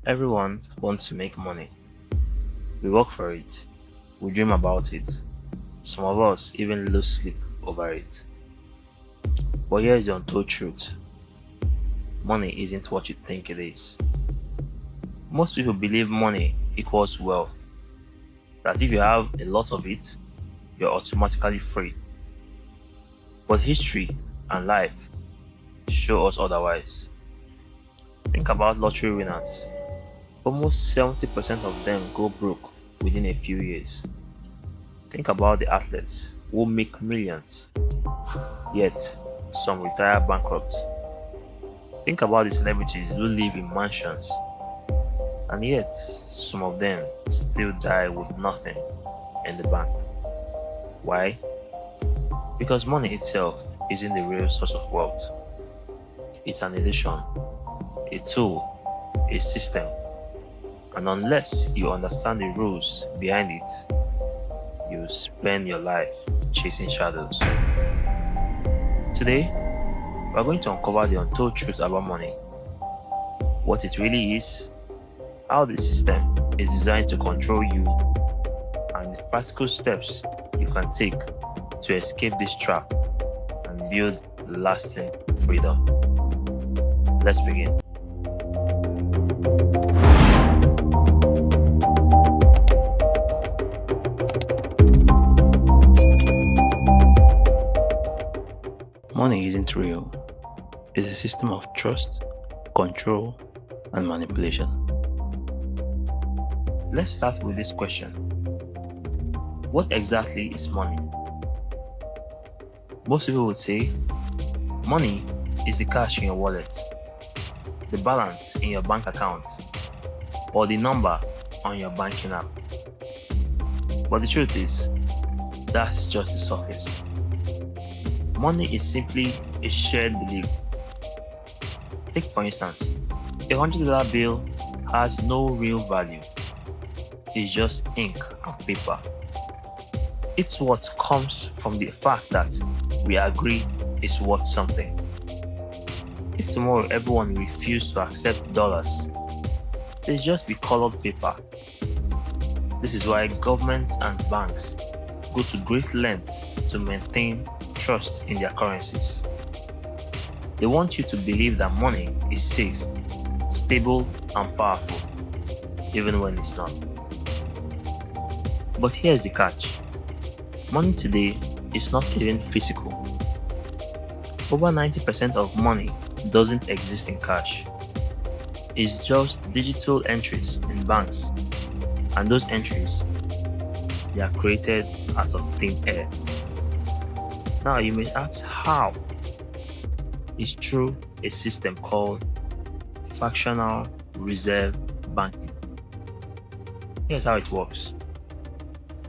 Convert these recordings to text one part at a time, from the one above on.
Everyone wants to make money. We work for it. We dream about it. Some of us even lose sleep over it. But here is the untold truth. Money isn't what you think it is. Most people believe money equals wealth. That if you have a lot of it, you're automatically free. But history and life show us otherwise. Think about lottery winners. Almost 70% of them go broke within a few years. Think about the athletes who make millions, yet some retire bankrupt. Think about the celebrities who live in mansions, and yet some of them still die with nothing in the bank. Why? Because money itself isn't the real source of wealth. It's an illusion, a tool, a system, and unless you understand the rules behind it, you spend your life chasing shadows. Today, we're going to uncover the untold truth about money, what it really is, how the system is designed to control you, and the practical steps you can take to escape this trap and build lasting freedom. Let's begin. Money isn't real. It's a system of trust, control, and manipulation. Let's start with this question. What exactly is money? Most people would say money is the cash in your wallet, the balance in your bank account, or the number on your banking app. But the truth is, that's just the surface. Money is simply a shared belief. Take for instance, a $100 bill has no real value. It's just ink and paper. It's what comes from the fact that we agree it's worth something. If tomorrow everyone refused to accept dollars, they'd just be colored paper. This is why governments and banks go to great lengths to maintain trust in their currencies. They want you to believe that money is safe, stable, and powerful, even when it's not. But here's the catch. Money today is not even physical. Over 90% of money doesn't exist in cash. It's just digital entries in banks, and those entries, they are created out of thin air. Now you may ask how? It's through a system called fractional reserve banking. Here's how it works.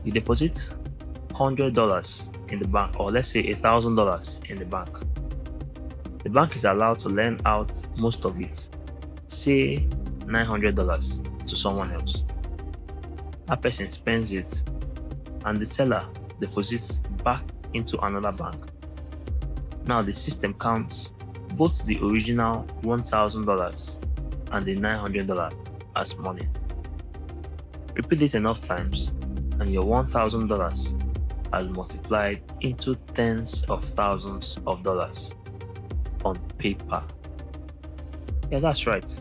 You deposit $100 in the bank, or let's say $1,000 in the bank. The bank is allowed to lend out most of it, say $900 to someone else. That person spends it, and the seller deposits back into another bank. Now the system counts both the original $1,000 and the $900 as money. Repeat this enough times, and your $1,000 has multiplied into tens of thousands of dollars on paper. Yeah, that's right.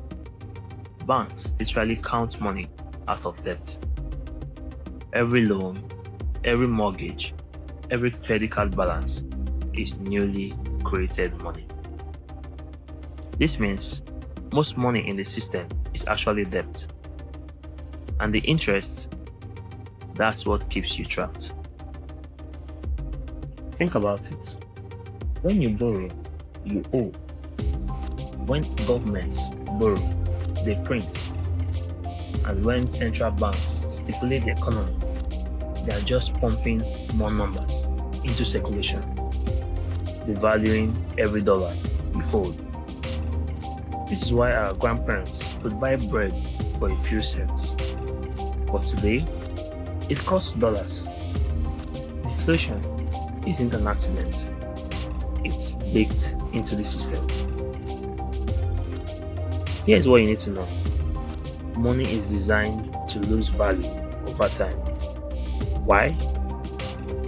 Banks literally count money out of debt. Every loan, every mortgage, every credit card balance is newly created money. This means most money in the system is actually debt. And the interest, that's what keeps you trapped. Think about it. When you borrow, you owe. When governments borrow, they print. And when central banks stipulate the economy, they are just pumping more numbers into circulation, devaluing every dollar you hold. This is why our grandparents could buy bread for a few cents. But today, it costs dollars. Inflation isn't an accident. It's baked into the system. Here's what you need to know. money is designed to lose value over time. Why?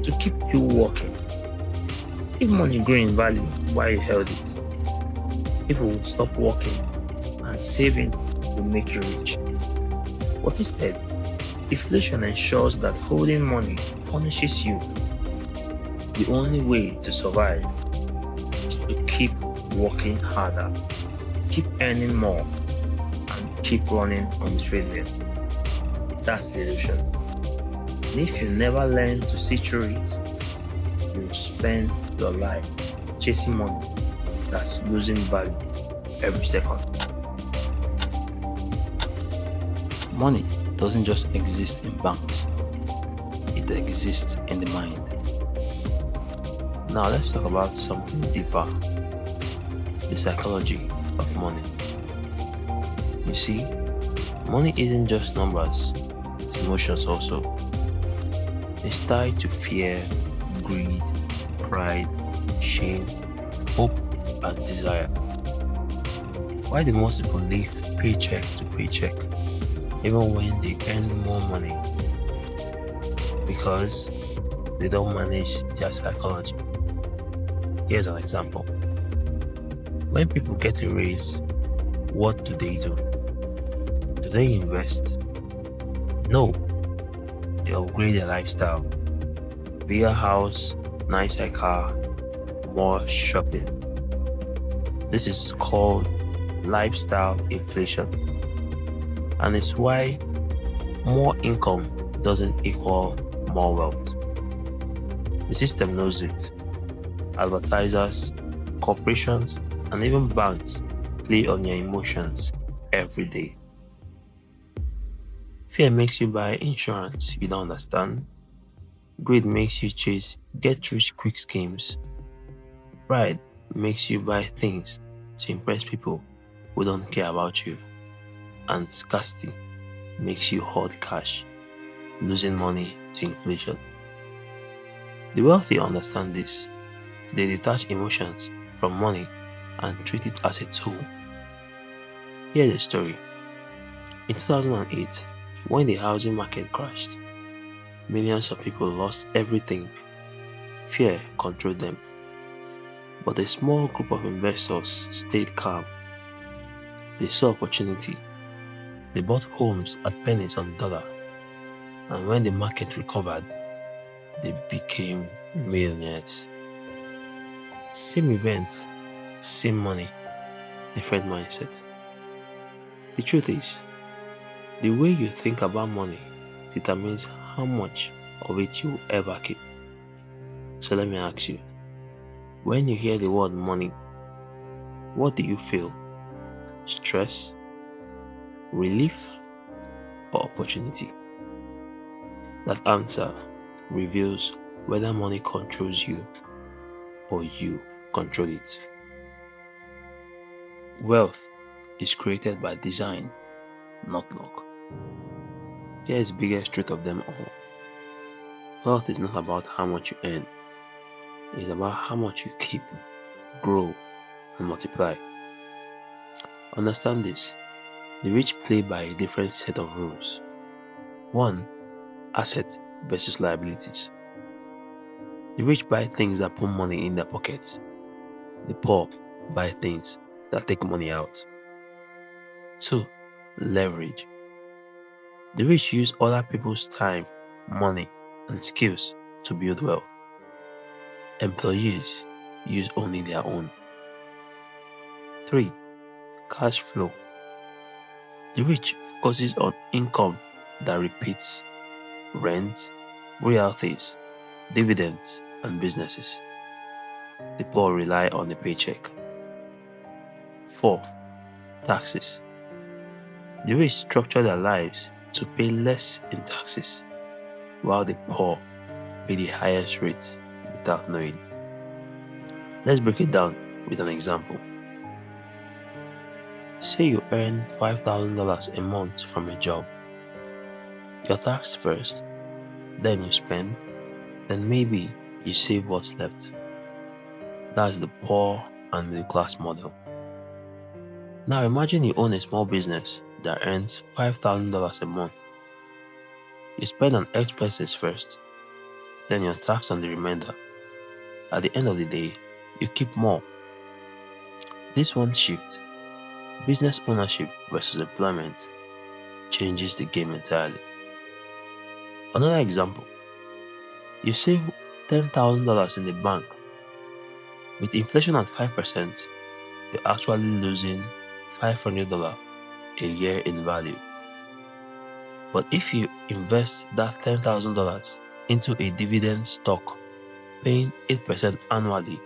To keep you working. If money grew in value while you held it, people would stop working and saving will make you rich. But instead, inflation ensures that holding money punishes you. The only way to survive is to keep working harder, keep earning more, and keep running on the treadmill. That's the illusion. And if you never learn to see through it, you'll spend your life chasing money that's losing value every second. Money doesn't just exist in banks, it exists in the mind. Now let's talk about something deeper, the psychology of money. You see, money isn't just numbers, it's emotions also. It's tied to fear, greed, pride, shame, hope, and desire. Why do most people live paycheck to paycheck, even when they earn more money? Because they don't manage their psychology. Here's an example. When people get a raise, what do they do? Do they invest? No. They upgrade their lifestyle. Bigger house, nicer car, more shopping. This is called lifestyle inflation. And it's why more income doesn't equal more wealth. The system knows it. Advertisers, corporations, and even banks play on your emotions every day. Fear makes you buy insurance you don't understand. Greed makes you chase get rich quick schemes. Pride makes you buy things to impress people who don't care about you. And scarcity makes you hoard cash, losing money to inflation. The wealthy understand this. They detach emotions from money and treat it as a tool. Here's a story. In 2008, when the housing market crashed, millions of people lost everything. Fear controlled them. But a small group of investors stayed calm. They saw opportunity. They bought homes at pennies on the dollar. And when the market recovered, they became millionaires. Same event, same money, different mindset. The truth is, the way you think about money determines how much of it you will ever keep. So let me ask you, when you hear the word money, what do you feel? Stress, relief, or opportunity? That answer reveals whether money controls you or you control it. Wealth is created by design, not luck. Here is the biggest truth of them all. Wealth is not about how much you earn. It's about how much you keep, grow, and multiply. Understand this. The rich play by a different set of rules. 1. Asset versus liabilities. The rich buy things that put money in their pockets. The poor buy things that take money out. 2. Leverage. The rich use other people's time, money, and skills to build wealth. Employees use only their own. 3. Cash flow. The rich focuses on income that repeats: rent, royalties, dividends, and businesses. The poor rely on a paycheck. 4. Taxes. The rich structure their lives to pay less in taxes, while the poor pay the highest rate without knowing. Let's break it down with an example. Say you earn $5,000 a month from a job. You're taxed first, then you spend, then maybe you save what's left. That's the poor and middle class model. Now imagine you own a small business that earns $5,000 a month. You spend on expenses first, then you're taxed on the remainder. At the end of the day, you keep more. This one shift, business ownership versus employment, changes the game entirely. Another example, you save $10,000 in the bank. With inflation at 5%, you're actually losing $500 a year in value. But if you invest that $10,000 into a dividend stock paying 8% annually,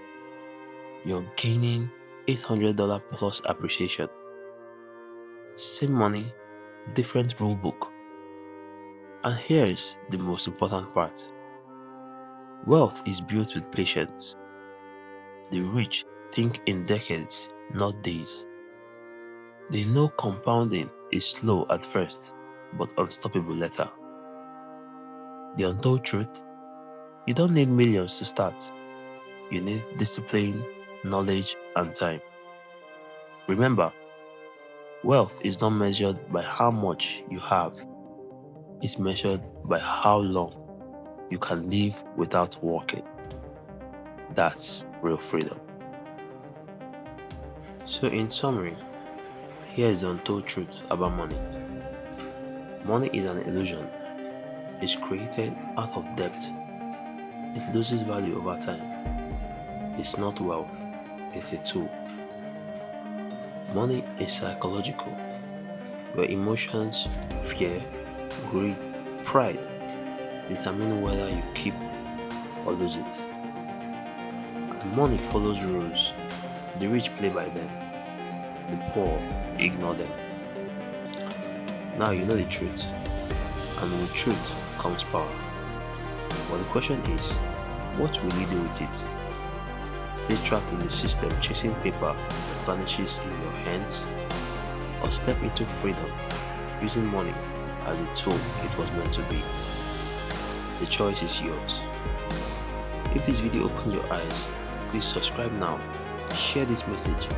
you're gaining $800 plus appreciation. Same money, different rule book. And here's the most important part. Wealth is built with patience. The rich think in decades, not days. They know compounding is slow at first, but unstoppable later. The untold truth, you don't need millions to start. You need discipline, knowledge, and time. Remember, wealth is not measured by how much you have. It's measured by how long you can live without working. That's real freedom. So in summary, here is the untold truth about money. Money is an illusion. It's created out of debt. It loses value over time. It's not wealth, it's a tool. Money is psychological, where emotions, fear, greed, pride determine whether you keep or lose it. And money follows rules. The rich play by them, the poor ignore them. Now you know the truth, and with truth comes power. But the question is, what will you do with it? Stay trapped in the system chasing paper that vanishes in your hands, or step into freedom using money as a tool it was meant to be? The choice is yours. If this video opened your eyes, please subscribe now, share this message,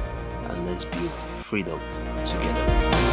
and let's build freedom together.